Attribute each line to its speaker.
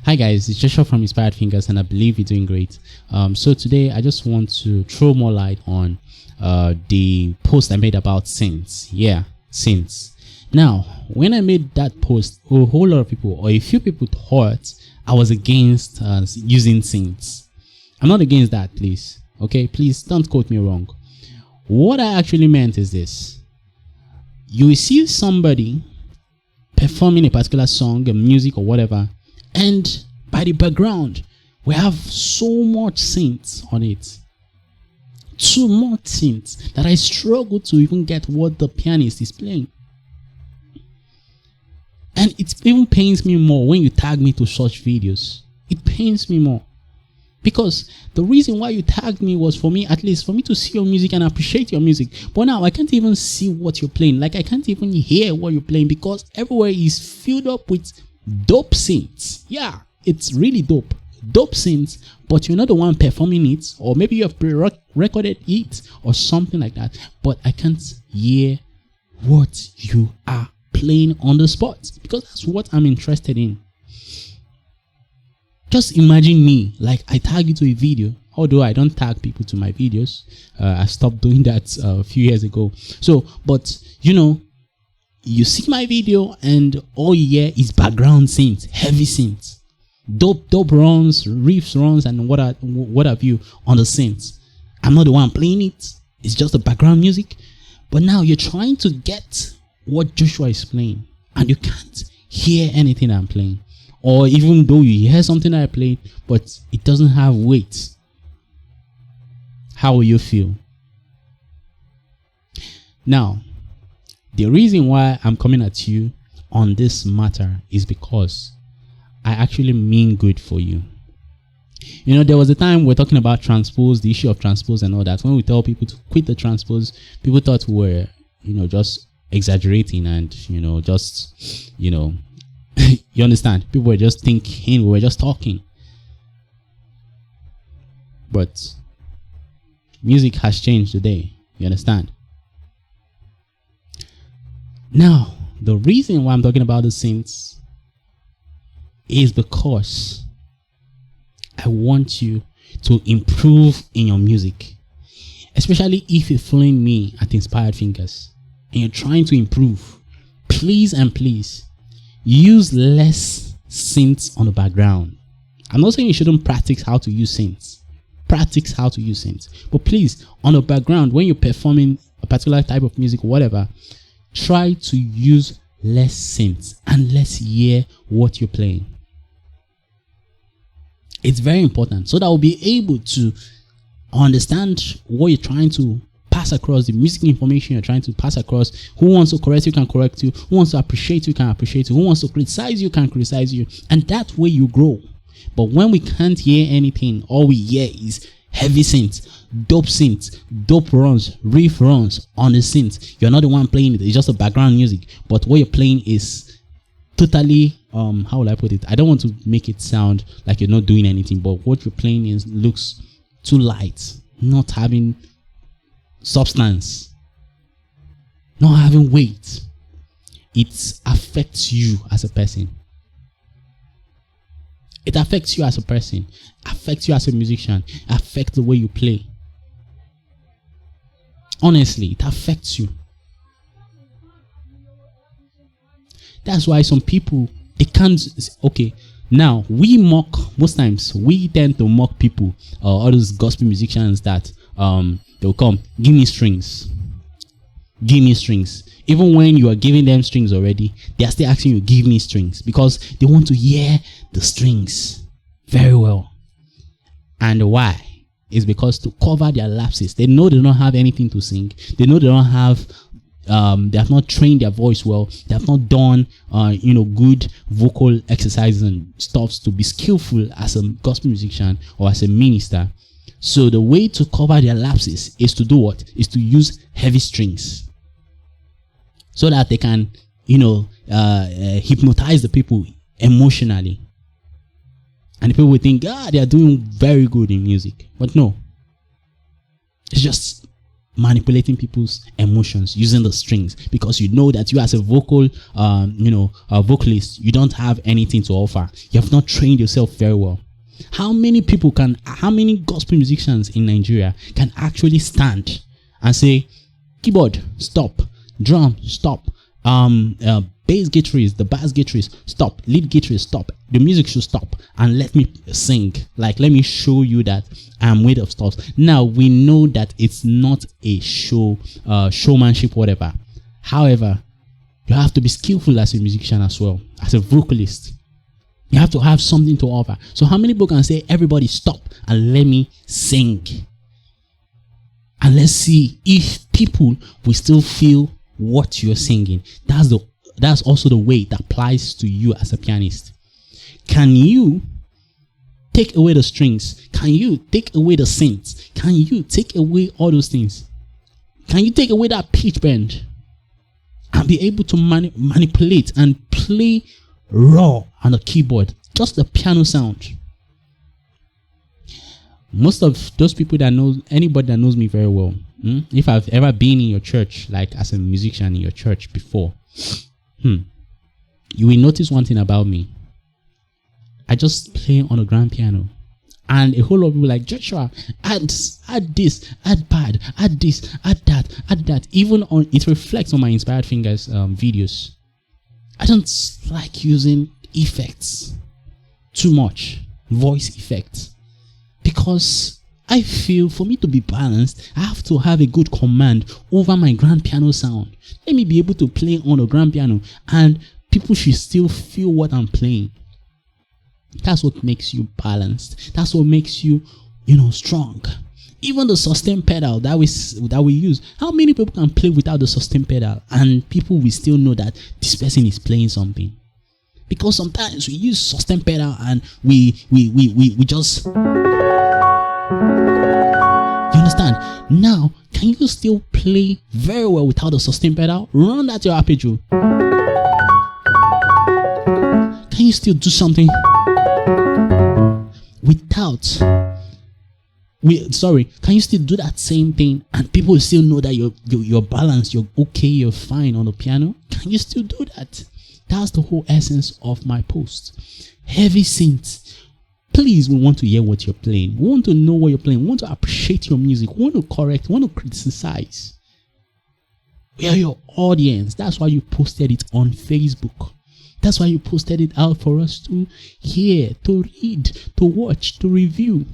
Speaker 1: Hi guys, it's Joshua from Inspired Fingers, and I believe you're doing great. So today I just want to throw more light on the post I made about synths. Yeah, synths. Now, when I made that post, a whole lot of people, or a few people, thought I was against using synths. I'm not against that, please. Okay, please don't quote me wrong. What I actually meant is this: you will see somebody performing a particular song, a music, or whatever, and by the background we have so much synths on it, too much synths that I struggle to even get what the pianist is playing. And it even pains me more when you tag me to such videos. It pains me more, because the reason why you tagged me was for me, at least for me, to see your music and appreciate your music. But now I can't even see what you're playing. Like, I can't even hear what you're playing, because everywhere is filled up with dope synths. Yeah, it's really dope synths, but you're not the one performing it, or maybe you have pre-recorded it or something like that, but I can't hear what you are playing on the spot, because that's what I'm interested in. Just imagine me, like, I tag you to a video, although I don't tag people to my videos. I stopped doing that a few years ago. So, but you know, you see my video and all you hear is background synths, heavy synths, dope runs, riffs runs, and what have you on the synths. I'm not the one playing it. It's just the background music. But now you're trying to get what Joshua is playing, and you can't hear anything I'm playing. Or even though you hear something I played, but it doesn't have weight. How will you feel? Now, the reason why I'm coming at you on this matter is because I actually mean good for you. You know, there was a time we're talking about transpose, the issue of transpose and all that. When we tell people to quit the transpose, people thought we were, just exaggerating and, just, you understand? People were just thinking, we were just talking. But music has changed today. You understand? Now, the reason why I'm talking about the synths is because I want you to improve in your music. Especially if you're following me at Inspired Fingers and you're trying to improve. Please and please, use less synths on the background. I'm not saying you shouldn't practice how to use synths. Practice how to use synths. But please, on the background, when you're performing a particular type of music or whatever, try to use less synths and let's hear what you're playing. It's very important, so that we'll be able to understand what you're trying to pass across, the music information you're trying to pass across. Who wants to correct you can correct you. Who wants to appreciate you can appreciate you. Who wants to criticize you can criticize you. And that way you grow. But when we can't hear anything, all we hear is heavy synths, dope runs, riff runs on the synth. You're not the one playing it. It's just a background music. But what you're playing is totally, how will I put it? I don't want to make it sound like you're not doing anything, but what you're playing looks too light, not having substance, not having weight. It affects you as a person. It affects you as a person, affects you as a musician, affects the way you play. Honestly, it affects you. That's why some people, they can't. Okay, now we mock, most times we tend to mock people, all those gospel musicians that they'll come, give me strings. Even when you are giving them strings already, they are still asking you, give me strings, because they want to hear the strings very well. And why? It's because to cover their lapses. They know they don't have anything to sing. They know they don't have they have not trained their voice well. They have not done good vocal exercises and stuffs to be skillful as a gospel musician or as a minister. So the way to cover their lapses is to do what? Is to use heavy strings, so that they can, hypnotize the people emotionally. And the people will think, they are doing very good in music. But no. It's just manipulating people's emotions using the strings, because you know that you as a vocalist, you don't have anything to offer. You have not trained yourself very well. How many gospel musicians in Nigeria can actually stand and say, keyboard, stop, drum, stop, bass guitarist, the bass guitarist, stop, lead guitarist, stop, the music should stop, and let me sing, like, let me show you that I'm made of stuff. Now we know that it's not a showmanship, whatever. However, you have to be skillful as a musician as well, as a vocalist. You have to have something to offer. So how many people can say, everybody stop and let me sing? And let's see if people will still feel what you're singing. That's also the way it applies to you as a pianist. Can you take away the strings? Can you take away the synths? Can you take away all those things? Can you take away that pitch bend and be able to manipulate and play raw on the keyboard, just the piano sound? Most of those people that know, anybody that knows me very well, if I've ever been in your church, like as a musician in your church before, you will notice one thing about me. I just play on a grand piano, and a whole lot of people like, Joshua, add this, add pad, add this, add that. Even on, it reflects on my Inspired Fingers videos. I don't like using effects too much, voice effects, because I feel for me to be balanced, I have to have a good command over my grand piano sound. Let me be able to play on a grand piano and people should still feel what I'm playing. That's what makes you balanced. That's what makes you, strong. Even the sustain pedal that we use, how many people can play without the sustain pedal and people will still know that this person is playing something? Because sometimes we use sustain pedal and we just, you understand? Now, can you still play very well without the sustain pedal? Run that your arpeggio. Can you still do something without? Can you still do that same thing and people will still know that you're balanced, you're okay, you're fine on the piano? Can you still do that? That's the whole essence of my post. Heavy synths. Please, we want to hear what you're playing. We want to know what you're playing. We want to appreciate your music. We want to correct. We want to criticize. We are your audience. That's why you posted it on Facebook. That's why you posted it out for us to hear, to read, to watch, to review.